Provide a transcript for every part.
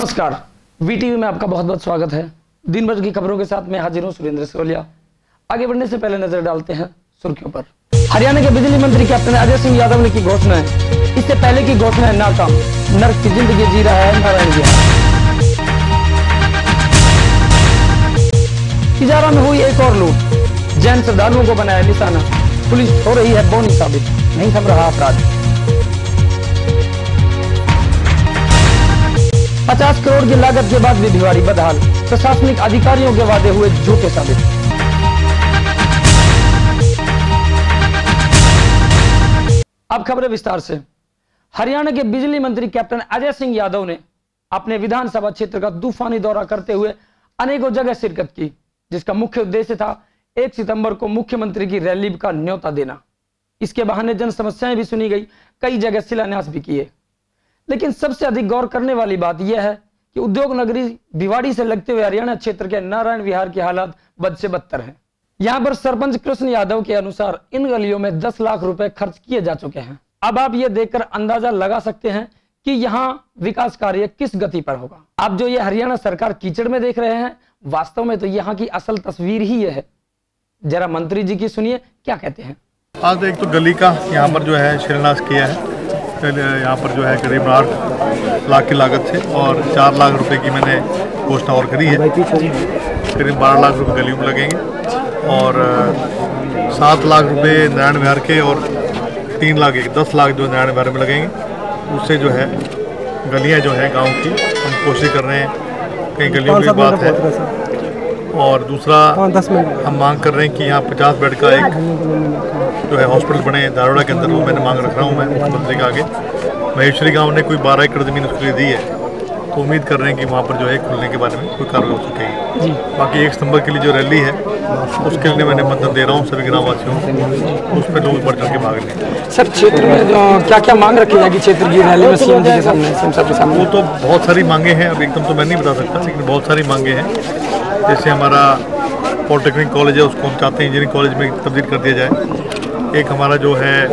नमस्कार, वीटीवी में आपका बहुत बहुत स्वागत है। दिन भर की खबरों के साथ मैं हाजिर हूं सुरेंद्र सोलिया। आगे बढ़ने से पहले नजर डालते हैं सुर्खियों पर। हरियाणा के बिजली मंत्री कैप्टन अजय सिंह यादव ने की घोषणा है। इससे पहले की घोषणा है नाकाम, नर्क की जिंदगी जी रहा है नारायण विहार। तिजारा में हुई एक और लूट, जैन श्रद्धालुओं को बनाया निशाना। पुलिस हो रही है बौनी साबित, नहीं थम रहा अपराध। 50 करोड़ की लागत के बाद भी भिवाड़ी बदहाल, प्रशासनिक अधिकारियों के वादे हुए झूठे साबित। अब खबरें विस्तार से। हरियाणा के बिजली मंत्री कैप्टन अजय सिंह यादव ने अपने विधानसभा क्षेत्र का तूफानी दौरा करते हुए अनेकों जगह शिरकत की, जिसका मुख्य उद्देश्य था 1 सितंबर को मुख्यमंत्री की रैली का न्योता देना। इसके बहाने जन समस्याएं भी सुनी गई, कई जगह शिलान्यास भी किए। लेकिन सबसे अधिक गौर करने वाली बात यह है कि उद्योग नगरी भिवाड़ी से लगते हुए हरियाणा क्षेत्र के नारायण विहार की हालत बद से बदतर है। यहां पर सरपंच कृष्ण यादव के अनुसार इन गलियों में 10 लाख रुपए खर्च किए जा चुके हैं। अब आप ये देखकर अंदाजा लगा सकते हैं कि यहाँ विकास कार्य किस गति पर होगा। आप जो ये हरियाणा सरकार कीचड़ में देख रहे हैं, वास्तव में तो यहाँ की असल तस्वीर ही ये है। जरा मंत्री जी की सुनिए क्या कहते हैं। आज एक तो गली का यहाँ पर जो है शिलान्यास किया है। यहाँ पर जो है करीब 8 लाख की लागत से और 4 लाख रुपए की मैंने घोषणा और करी है। करीब 12 लाख रुपए गलियों में लगेंगे और 7 लाख रुपए नारायण विहार के और 3 लाख 10 लाख जो नारायण विहार में लगेंगे। उससे जो है गलियाँ जो है गांव की हम कोशिश कर रहे हैं, कई गलियों की बात है। और दूसरा हम मांग कर रहे हैं कि यहाँ 50 बेड का एक जो है हॉस्पिटल बने धारोड़ा के अंदर, वो मैंने मांग रख रहा हूँ मैं मुख्यमंत्री के आगे। महेश्वरी गांव ने कोई 12 एकड़ ज़मीन उसके लिए दी है, तो उम्मीद कर रहे हैं कि वहाँ पर जो है खुलने के बारे में कोई कार्रवाई हो सकेगी। बाकी 1 सितंबर के लिए जो रैली है उसके लिए मैंने मतदान दे रहा हूँ सभी ग्रामवासियों को, उस पर लोग बढ़ चढ़ के भाग लें। सर, क्षेत्र में क्या क्या मांग रखी जाएगी क्षेत्र की रैली में सीएम जी के सामने, सीएम साहब के सामने? वो तो बहुत सारी मांगे हैं, अब एकदम तो मैं नहीं बता सकता, लेकिन बहुत सारी मांगे हैं। जैसे हमारा पॉलिटेक्निक कॉलेज है, उसको हम चाहते हैं इंजीनियरिंग कॉलेज में तब्दील कर दिया जाए। एक हमारा जो है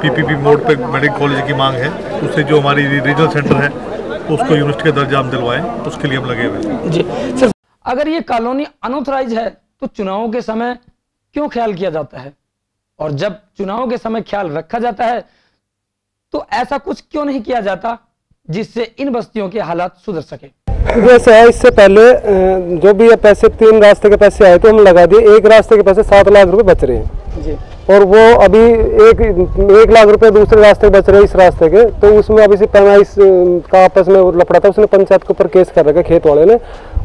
पीपीपी मोड पे मेडिकल कॉलेज की मांग है। उससे जो हमारी रीजनल सेंटर है उसको यूनिवर्सिटी का दर्जा हम दिलवाएं, उसके लिए हम लगे हुए हैं। जी सर, अगर ये कॉलोनी अनऑथराइज है तो चुनावों के समय क्यों ख्याल किया जाता है, और जब चुनावों के समय ख्याल रखा जाता है तो ऐसा कुछ क्यों नहीं किया जाता जिससे इन बस्तियों के हालात सुधर सके? जैसे है, इससे पहले जो भी ये पैसे 3 रास्ते के पैसे आए थे हम लगा दिए। एक रास्ते के पैसे 7 लाख रुपए बच रहे हैं जी। और वो अभी 1 लाख रुपए दूसरे रास्ते बच रहे हैं इस रास्ते के। तो उसमें अभी से पैमाइश का आपस में लफड़ा था, उसने पंचायत के ऊपर केस कर रखा, खेत वाले ने।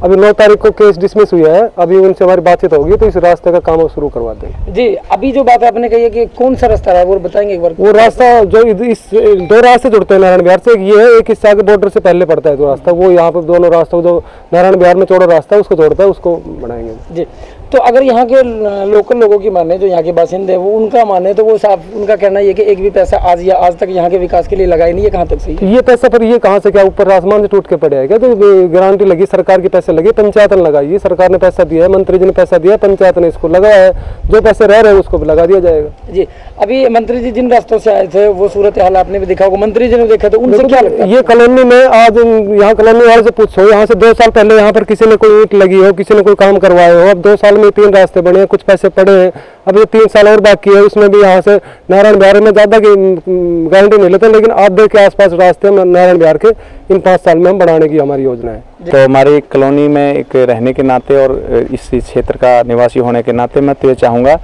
अभी 9 तारीख को केस डिसमिस हुआ है। अभी उनसे हमारी बातचीत होगी तो इस रास्ते का काम शुरू करवा देंगे जी। अभी जो बात आपने कही है कि कौन सा रास्ता है वो बताएंगे एक बार? वो रास्ता जो इस 2 रास्ते जुड़ते हैं नारायण विहार से, एक ये है, एक हिस्सा के बॉर्डर से पहले पड़ता है जो रास्ता, वो यहाँ पर दोनों रास्ता जो नारायण विहार में चौड़ा रास्ता है उसको जोड़ता है, उसको बनाएंगे जी। तो अगर यहाँ के लोकल लोगों की माने, जो यहाँ के बासिंदे हैं, वो उनका माने तो वो साफ उनका कहना ये कि एक भी पैसा आज तक यहाँ के विकास के लिए लगा ही नहीं है। कहाँ तक सही ये पैसा? पर ये कहाँ से, क्या ऊपर आसमान से टूट के पड़े है क्या? तो गारंटी लगी, सरकार के पैसे लगे, पंचायत ने लगाई, सरकार ने पैसा दिया है, मंत्री जी ने पैसा दिया, पंचायत ने इसको लगाया है। जो पैसे रह रहे हैं उसको भी लगा दिया जाएगा जी। अभी मंत्री जी जिन रास्तों से आए थे वो सूरत हाल आपने भी देखा होगा, मंत्री जी ने देखा, तो उनसे क्या लगता है? ये कॉलोनी में आज यहाँ कॉलोनी वाले से पूछो, यहाँ से 2 साल पहले यहाँ पर किसी ने कोई ईंट लगी हो, किसी ने कोई काम करवाया हो। अब 2 साल में 3 रास्ते बने, कुछ पैसे पड़े हैं, अब ये 3 साल और बाकी है। उसमें भी यहाँ से नारायण विहार में ज्यादा की गारंटी नहीं लेते, लेकिन आधे के आसपास रास्ते में नारायण विहार के इन 5 साल में हम बढ़ाने की हमारी योजना है। तो हमारी कॉलोनी में एक रहने के नाते और इस क्षेत्र का निवासी होने के नाते मैं तो ये चाहूँगा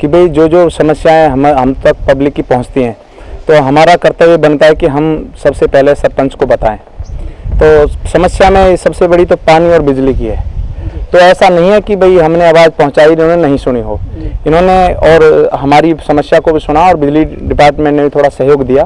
कि भाई जो समस्याएं हम तक पब्लिक की पहुँचती हैं, तो हमारा कर्तव्य बनता है कि हम सबसे पहले सरपंच को बताएं। तो समस्या में सबसे बड़ी तो पानी और बिजली की है। तो ऐसा नहीं है कि भाई हमने आवाज़ पहुंचाई, इन्होंने नहीं सुनी हो। इन्होंने और हमारी समस्या को भी सुना और बिजली डिपार्टमेंट ने भी थोड़ा सहयोग दिया।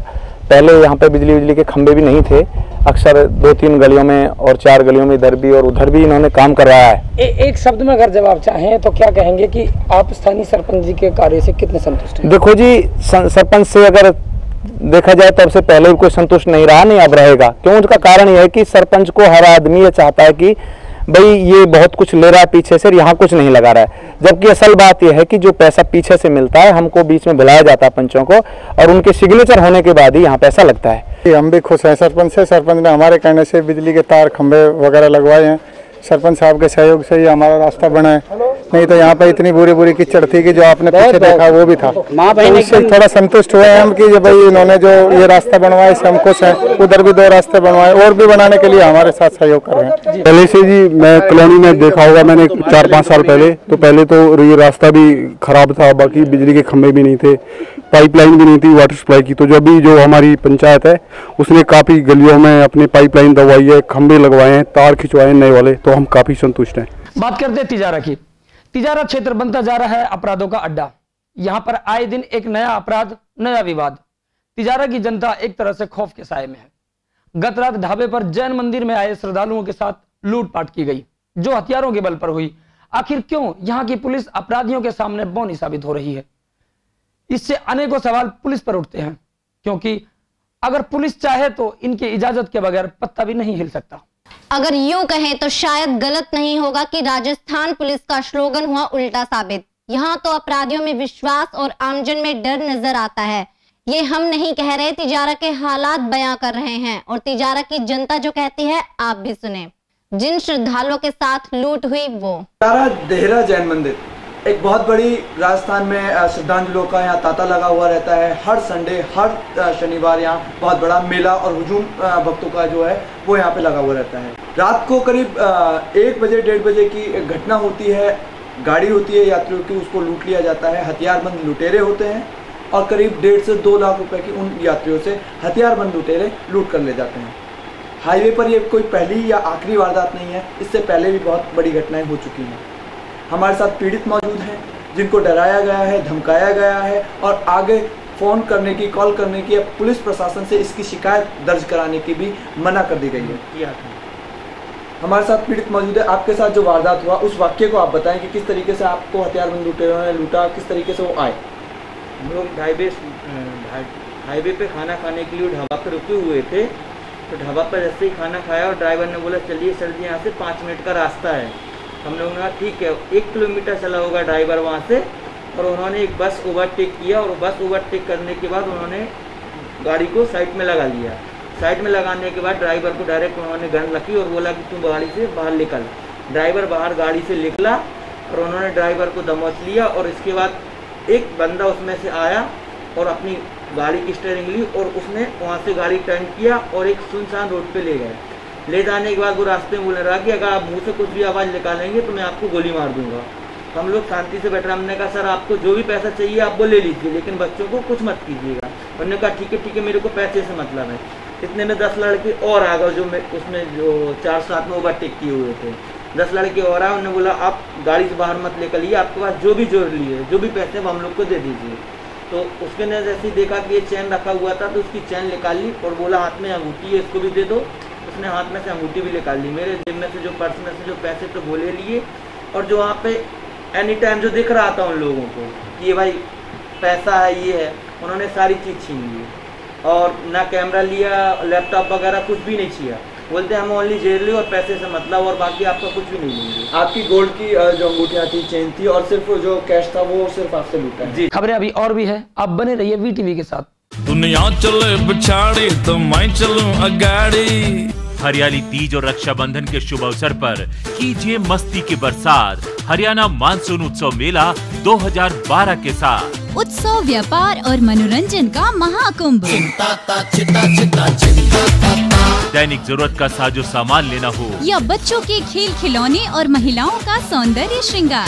पहले यहाँ पे बिजली के खंभे भी नहीं थे, अक्सर 2-3 गलियों में और 4 गलियों में इधर भी और उधर भी इन्होंने काम करवाया है। एक शब्द में अगर जवाब चाहें तो क्या कहेंगे कि आप स्थानीय सरपंच जी के कार्य से कितने संतुष्ट हैं? देखो जी, सरपंच से अगर देखा जाए तब से पहले भी कोई संतुष्ट नहीं रहा, नहीं अब रहेगा। क्यों? उसका कारण यह है कि सरपंच को हर आदमी ये चाहता है कि भाई ये बहुत कुछ ले रहा है पीछे से, यहाँ कुछ नहीं लगा रहा है। जबकि असल बात यह है कि जो पैसा पीछे से मिलता है, हमको बीच में बुलाया जाता है पंचों को, और उनके सिग्नेचर होने के बाद ही यहाँ पैसा लगता है। हम भी खुश हैं सरपंच से। सरपंच ने हमारे कहने से बिजली के तार खंभे वगैरह लगवाए हैं। सरपंच साहब के सहयोग से ही हमारा रास्ता बना है, नहीं तो यहाँ पर इतनी बुरी कीचड़ थी कि जो आपने पीछे देखा वो भी था। तो इससे थोड़ा संतुष्ट हुए हैं हम कि भाई इन्होंने जो ये रास्ता बनवाया इससे हम खुश हैं। उधर भी 2 रास्ते बनवाए और भी बनाने के लिए हमारे साथ सहयोग कर रहे हैं। पहले से जी मैं कॉलोनी में देखा होगा मैंने 4-5 साल पहले तो ये रास्ता भी खराब था, बाकी बिजली के खंभे भी नहीं थे, पाइपलाइन भी नहीं थी वाटर सप्लाई की। तो जो अभी जो हमारी पंचायत है उसने काफ़ी गलियों में अपनी पाइपलाइन दबाई है, खंभे लगवाए हैं, तार खिंचवाए हैं नए वाले, तो हम काफ़ी संतुष्ट हैं। बात करते हैं तिजारा की। तिजारा क्षेत्र बनता जा रहा है अपराधों का अड्डा। यहां पर आए दिन एक नया अपराध, नया विवाद। तिजारा की जनता एक तरह से खौफ के साए में है। गत रात ढाबे पर जैन मंदिर में आए श्रद्धालुओं के साथ लूटपाट की गई, जो हथियारों के बल पर हुई। आखिर क्यों यहां की पुलिस अपराधियों के सामने बौनी साबित हो रही है? इससे अनेकों सवाल पुलिस पर उठते हैं, क्योंकि अगर पुलिस चाहे तो इनकी इजाजत के बगैर पत्ता भी नहीं हिल सकता। अगर यूं कहें तो शायद गलत नहीं होगा कि राजस्थान पुलिस का स्लोगन हुआ उल्टा साबित। यहाँ तो अपराधियों में विश्वास और आमजन में डर नजर आता है। ये हम नहीं कह रहे, तिजारा के हालात बयां कर रहे हैं और तिजारा की जनता जो कहती है आप भी सुने। जिन श्रद्धालुओं के साथ लूट हुई वो देहरा जैन मंदिर एक बहुत बड़ी राजस्थान में श्रद्धालुओं का यहाँ तांता लगा हुआ रहता है। हर संडे, हर शनिवार यहाँ बहुत बड़ा मेला और हुजूम भक्तों का जो है वो यहाँ पे लगा हुआ रहता है। रात को करीब 1 बजे 1:30 बजे की घटना होती है। गाड़ी होती है यात्रियों की, उसको लूट लिया जाता है। हथियारबंद लुटेरे होते हैं और करीब 1.5 से 2 लाख रुपए की उन यात्रियों से हथियारबंद लुटेरे लूट कर ले जाते हैं। हाईवे पर ये कोई पहली या आखिरी वारदात नहीं है, इससे पहले भी बहुत बड़ी घटनाएं हो चुकी हैं। हमारे साथ पीड़ित मौजूद हैं जिनको डराया गया है, धमकाया गया है और आगे फ़ोन करने की, कॉल करने की, पुलिस प्रशासन से इसकी शिकायत दर्ज कराने की भी मना कर दी गई है। हमारे साथ पीड़ित मौजूद है। आपके साथ जो वारदात हुआ उस वाक्य को आप बताएं कि किस तरीके से आपको हथियारबंद लुटेरों ने लूटा, किस तरीके से वो आए। हम लोग हाईवे पे खाना खाने के लिए ढाबा पर रुके हुए थे। तो ढाबा पर जैसे ही खाना खाया और ड्राइवर ने बोला चलिए सर जी यहाँ से 5 मिनट का रास्ता है। हम लोगों ने कहा ठीक है। 1 किलोमीटर चला होगा ड्राइवर वहाँ से, और उन्होंने एक बस ओवरटेक किया और बस ओवरटेक करने के बाद उन्होंने गाड़ी को साइड में लगा लिया। साइड में लगाने के बाद ड्राइवर को डायरेक्ट उन्होंने गन रखी और बोला कि तुम गाड़ी से बाहर निकल। ड्राइवर बाहर गाड़ी से निकला और उन्होंने ड्राइवर को दमोच लिया और इसके बाद एक बंदा उसमें से आया और अपनी गाड़ी की स्टीयरिंग ली और उसने वहाँ से गाड़ी टर्न किया और एक सुनसान रोड पे ले गए। ले जाने के बाद वो रास्ते में बोल रहा कि अगर आप मुंह से कुछ भी आवाज़ निकालेंगे तो मैं आपको गोली मार दूंगा। तो हम लोग शांति से बैठे। हमने कहा सर आपको जो भी पैसा चाहिए आप वो ले लीजिए, लेकिन बच्चों को कुछ मत कीजिएगा। उन्होंने कहा ठीक है मेरे को पैसे से मतलब है। इतने में 10 लड़के और आ गए जो उसमें जो 4 साथ में ओवरटेक किए हुए थे। 10 लड़के और आए। उन्होंने बोला आप गाड़ी से बाहर मत निकलिए, आपके पास जो भी जोड़ लिए, जो भी पैसे वो हम लोग को दे दीजिए। तो उसके ने जैसे ही देखा कि ये चैन रखा हुआ था तो उसकी चैन निकाल ली और बोला हाथ में अंगूठी है इसको भी दे दो। उसने हाथ में से अंगूठी भी निकाल ली। मेरे जेब में से जो पर्स में से जो पैसे तो वो ले लिए और जो वहाँ पे एनी टाइम जो दिख रहा था उन लोगों को कि ये भाई पैसा है ये है, उन्होंने सारी चीज़ छीन ली और ना कैमरा लिया, लैपटॉप वगैरह कुछ भी नहीं छिया। बोलते हम ओनली जेल ली और पैसे से मतलब और बाकी आपका कुछ भी नहीं लेंगे। आपकी गोल्ड की जो अंगूठियाँ थी, चेन थी और सिर्फ जो कैश था वो सिर्फ आपसे लूटा है। जी खबरें अभी और भी है, आप बने रहिए VTV के साथ। दुनिया चले बिछाड़ी तो मैं चलूं अगाड़ी। हरियाली तीज और रक्षाबंधन के शुभ अवसर पर कीजिए मस्ती की बरसात हरियाणा मानसून उत्सव मेला 2012 के साथ। उत्सव, व्यापार और मनोरंजन का महाकुंभ। दैनिक जरूरत का साजो सामान लेना हो या बच्चों के खेल खिलौने और महिलाओं का सौंदर्य श्रृंगार।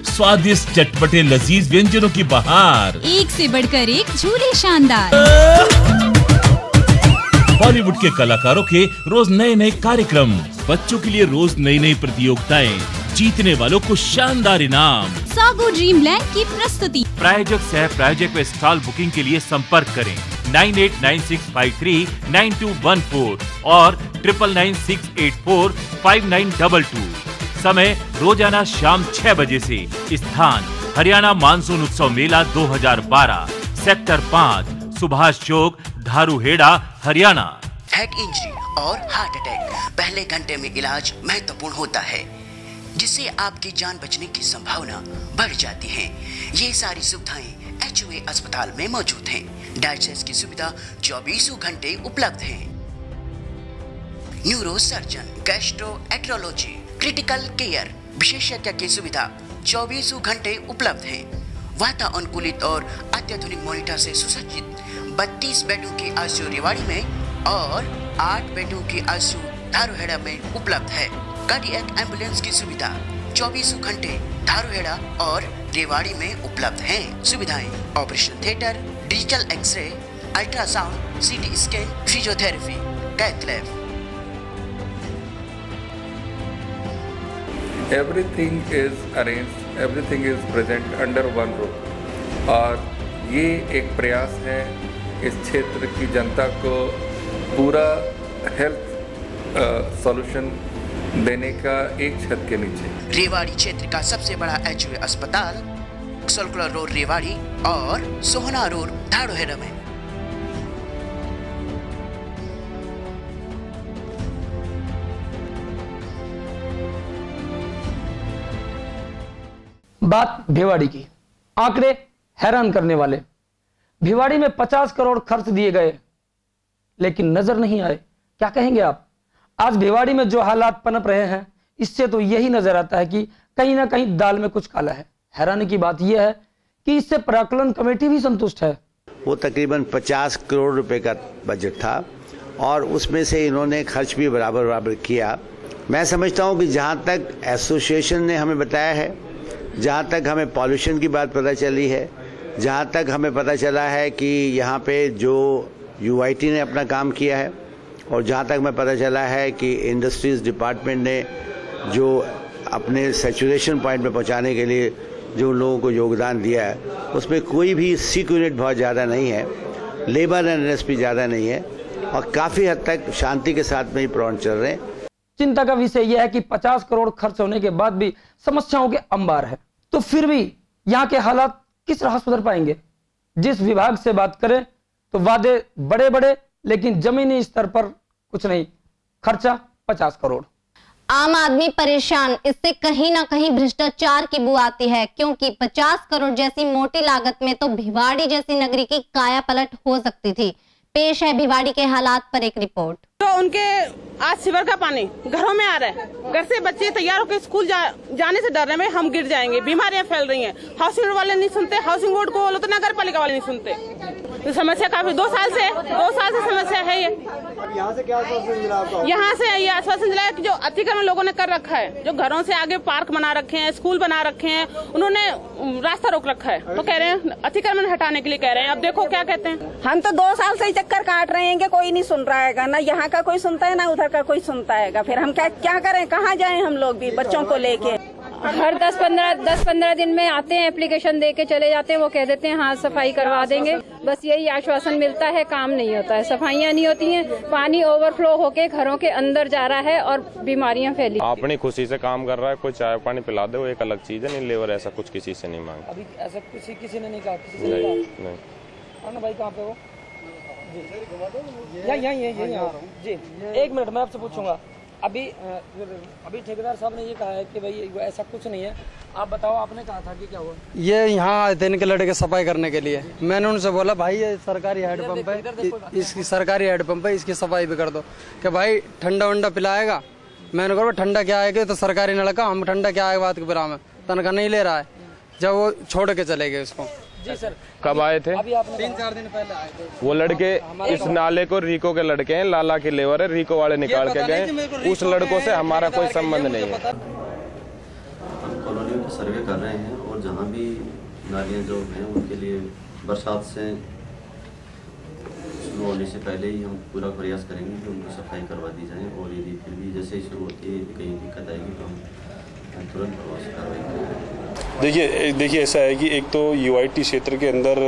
स्वादिष्ट चटपटे लजीज व्यंजनों की बहार। एक से बढ़कर एक झूले शानदार। बॉलीवुड के कलाकारों के रोज नए नए कार्यक्रम, बच्चों के लिए रोज नई नई प्रतियोगिताएं, जीतने वालों को शानदार इनाम। सागो ड्रीमलैंड की प्रस्तुति। प्रायोजक सह प्रायोजक व स्टॉल बुकिंग के लिए संपर्क करें 9896539214 और 9996845922। समय रोजाना शाम 6 बजे से। स्थान हरियाणा मानसून उत्सव मेला 2012, sector 5, Subhash Chowk, Dharuhera, Haryana. Head injury और हार्ट अटैक पहले घंटे में इलाज महत्वपूर्ण होता है, जिससे आपकी जान बचने की संभावना बढ़ जाती है। ये सारी सुविधाएं HUA अस्पताल में मौजूद हैं। डायलिसिस की सुविधा 24 घंटे उपलब्ध है। Neuro surgeon, gastroenterology, critical care विशेषज्ञ की सुविधा 24 घंटे उपलब्ध है। वातानुकूलित और अत्याधुनिक मॉनिटर से सुसज्जित 32 बेडों की आईसीयू रेवाड़ी में और 8 बेडों की आईसीयू धारूहेड़ा में उपलब्ध है। कार्डियक एम्बुलेंस की सुविधा 24 घंटे धारूहेड़ा और रेवाड़ी में उपलब्ध है। सुविधाएं operation theatre, digital x-ray, ultrasound, CT scan, physiotherapy, cath lab. Everything is arranged, everything is present under one roof। और ये एक प्रयास है इस क्षेत्र की जनता को पूरा हेल्थ सॉल्यूशन देने का एक छत के नीचे। रेवाड़ी क्षेत्र का सबसे बड़ा एचओए अस्पताल सर्कुलर रोड रेवाड़ी और सोहना रोड धारूहेड़ा में। बात भिवाड़ी की। आंकड़े हैरान करने वाले। भिवाड़ी में 50 करोड़ खर्च दिए गए लेकिन नजर नहीं आए। क्या कहेंगे आप? आज भिवाड़ी में जो हालात पनप रहे हैं इससे तो यही नजर आता है कि कहीं ना कहीं दाल में कुछ काला है। हैरानी की बात यह है कि इससे प्राक्कलन कमेटी भी संतुष्ट है। वो तकरीबन 50 करोड़ रुपए का बजट था और उसमें से इन्होंने खर्च भी बराबर किया। मैं समझता हूं कि जहां तक एसोसिएशन ने हमें बताया है, जहाँ तक हमें पॉल्यूशन की बात पता चली है, जहाँ तक हमें पता चला है कि यहाँ पे जो यूआईटी ने अपना काम किया है और जहाँ तक हमें पता चला है कि इंडस्ट्रीज डिपार्टमेंट ने जो अपने सैचुरेशन पॉइंट पे पहुँचाने के लिए जो लोगों को योगदान दिया है उसमें कोई भी सिक यूनिट बहुत ज़्यादा नहीं है, लेबर एनएस भी ज़्यादा नहीं है और काफ़ी हद तक शांति के साथ में ही प्रोग्राम चल रहे हैं। चिंता का विषय यह है कि 50 करोड़ खर्च होने के बाद भी समस्याओं के अंबार है। तो फिर भी यहाँ के हालात किस राह सुधर पाएंगे? जिस विभाग से बात करें तो वादे बड़े बड़े लेकिन जमीनी स्तर पर कुछ नहीं। खर्चा 50 करोड़। आम आदमी परेशान। इससे कहीं ना कहीं भ्रष्टाचार की बू आती है, क्योंकि 50 करोड़ जैसी मोटी लागत में तो भिवाड़ी जैसी नगरी की काया पलट हो सकती थी। पेश है भिवाड़ी के हालात पर एक रिपोर्ट। तो उनके आज सीवर का पानी घरों में आ रहा है। घर से बच्चे तैयार होकर स्कूल जाने से डर रहे हैं, हम गिर जाएंगे, बीमारियां फैल रही हैं। हाउसिंग बोर्ड वाले नहीं सुनते, हाउसिंग बोर्ड को बोलो तो नगर पालिका वाले नहीं सुनते। तो समस्या काफी 2 साल से समस्या है ये। यहाँ से क्या आश्वासन मिला आपको? यहाँ से ये आश्वासन मिला है कि जो अतिक्रमण लोगों ने कर रखा है, जो घरों से आगे पार्क बना रखे हैं, स्कूल बना रखे हैं, उन्होंने रास्ता रोक रखा है। तो कह रहे हैं अतिक्रमण हटाने के लिए कह रहे हैं। अब देखो क्या कहते हैं। हम तो 2 साल से ही चक्कर काट रहे हैं कि कोई नहीं सुन रहा है, ना यहाँ का कोई सुनता है ना उधर का कोई सुनता है। फिर हम क्या करें, कहाँ जाएं हम लोग भी बच्चों को लेके? हर 10-15 दिन में आते हैं, एप्लीकेशन दे के चले जाते हैं। वो कह देते हैं हाँ सफाई करवा देंगे, बस यही आश्वासन मिलता है, काम नहीं होता है, सफाइयाँ नहीं होती हैं, पानी ओवरफ्लो होके घरों के अंदर जा रहा है और बीमारियां फैली। अपनी खुशी से काम कर रहा है, कोई चाय पानी पिला दे वो एक अलग चीज है, नहीं लेबर ऐसा कुछ किसी से नहीं मांगे। अभी ऐसा किसी ने नहीं कहा? नहीं। भाई कहाँ पे हो? जी 1 मिनट मैं आपसे पूछूंगा। अभी ठेकेदार साहब ने ये कहा है कि भाई ऐसा कुछ नहीं है, आप बताओ आपने कहा था कि क्या हुआ? ये यहाँ आए थे इनके लड़के सफाई करने के लिए। मैंने उनसे बोला भाई ये सरकारी हैंडपंप है, इसकी सरकारी हैंडपंप है, इसकी सफाई भी कर दो। कि भाई ठंडा वंडा पिलाएगा? मैंने कहा ठंडा क्या आएगा, तो सरकारी नलका, हम ठंडा क्या आएगा बात के बिना में तनख्वाह नहीं ले रहा है। जब वो छोड़ के चले गए उसको। जी सर। कब आए थे? 3-4 दिन पहले आए थे। वो लड़के इस नाले को रीको के लड़के हैं, लाला की लेबर है, रीको वाले निकाल के गए। उस लड़कों से हमारा कोई संबंध नहीं है। कॉलोनियों का सर्वे कर रहे हैं और जहाँ भी नालियाँ जो हैं उनके लिए बरसात से शुरू होने से पहले ही हम पूरा प्रयास करेंगे कि उनकी सफाई करवा दी जाए। और यदि फिर भी जैसे ही शुरू होती है कहीं दिक्कत आएगी तो हम तुरंत कार्रवाई करेंगे। देखिए ऐसा है कि एक तो यूआईटी क्षेत्र के अंदर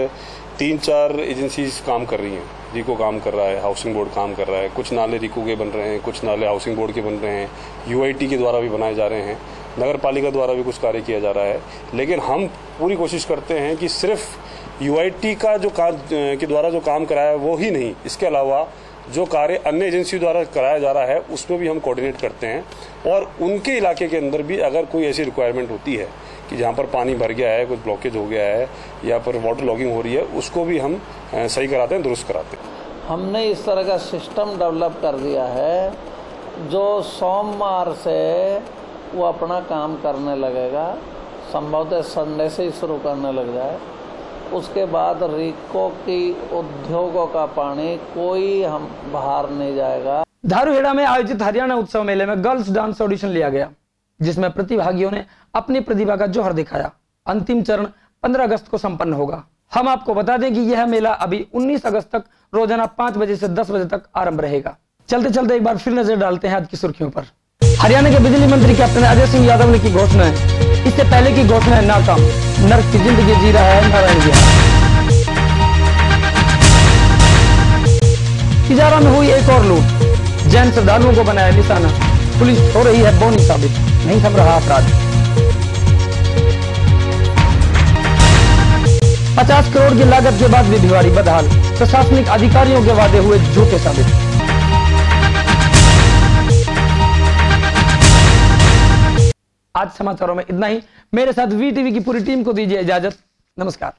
3-4 एजेंसीज काम कर रही हैं। रीको काम कर रहा है, हाउसिंग बोर्ड काम कर रहा है, कुछ नाले रीको के बन रहे हैं, कुछ नाले हाउसिंग बोर्ड के बन रहे हैं, यूआईटी के द्वारा भी बनाए जा रहे हैं, नगर पालिका द्वारा भी कुछ कार्य किया जा रहा है। लेकिन हम पूरी कोशिश करते हैं कि सिर्फ यूआईटी का जो काम के द्वारा जो काम कराया वो ही नहीं, इसके अलावा जो कार्य अन्य एजेंसी द्वारा कराया जा रहा है उसमें भी हम कोऑर्डिनेट करते हैं, और उनके इलाके के अंदर भी अगर कोई ऐसी रिक्वायरमेंट होती है कि जहाँ पर पानी भर गया है, कुछ ब्लॉकेज हो गया है या पर वाटर लॉगिंग हो रही है, उसको भी हम सही कराते हैं, दुरुस्त कराते हैं। हमने इस तरह का सिस्टम डेवलप कर दिया है जो सोमवार से वो अपना काम करने लगेगा, संभवतः संडे से ही शुरू करने लग जाए। उसके बाद रीको की उद्योगों का पानी कोई हम बाहर नहीं जाएगा। धारूहेड़ा में आयोजित हरियाणा उत्सव मेले में गर्ल्स डांस ऑडिशन लिया गया, जिसमें प्रतिभागियों ने अपनी प्रतिभा का जौहर दिखाया। अंतिम चरण 15 अगस्त को संपन्न होगा। हम आपको बता दें कि यह मेला अभी 19 अगस्त तक रोजाना 5 बजे से 10 बजे तक आरंभ रहेगा। चलते चलते एक बार फिर नजर डालते हैं आज की सुर्खियों पर। हरियाणा के बिजली मंत्री कैप्टन अजय सिंह यादव ने की घोषणा है। इससे पहले की घोषणा है नाकाम। नर्क की जिंदगी जी रहा है नारायण बिहार। तिजारा में हुई एक और लूट, जैन श्रद्धालुओं को बनाया निशाना। पुलिस हो रही है बौनी साबित, नहीं थम रहा अपराध। 50 करोड़ की लागत के बाद भी भिवाड़ी बदहाल, प्रशासनिक अधिकारियों के वादे हुए झूठे साबित। आज समाचारों में इतना ही। मेरे साथ वीटीवी की पूरी टीम को दीजिए इजाजत। नमस्कार।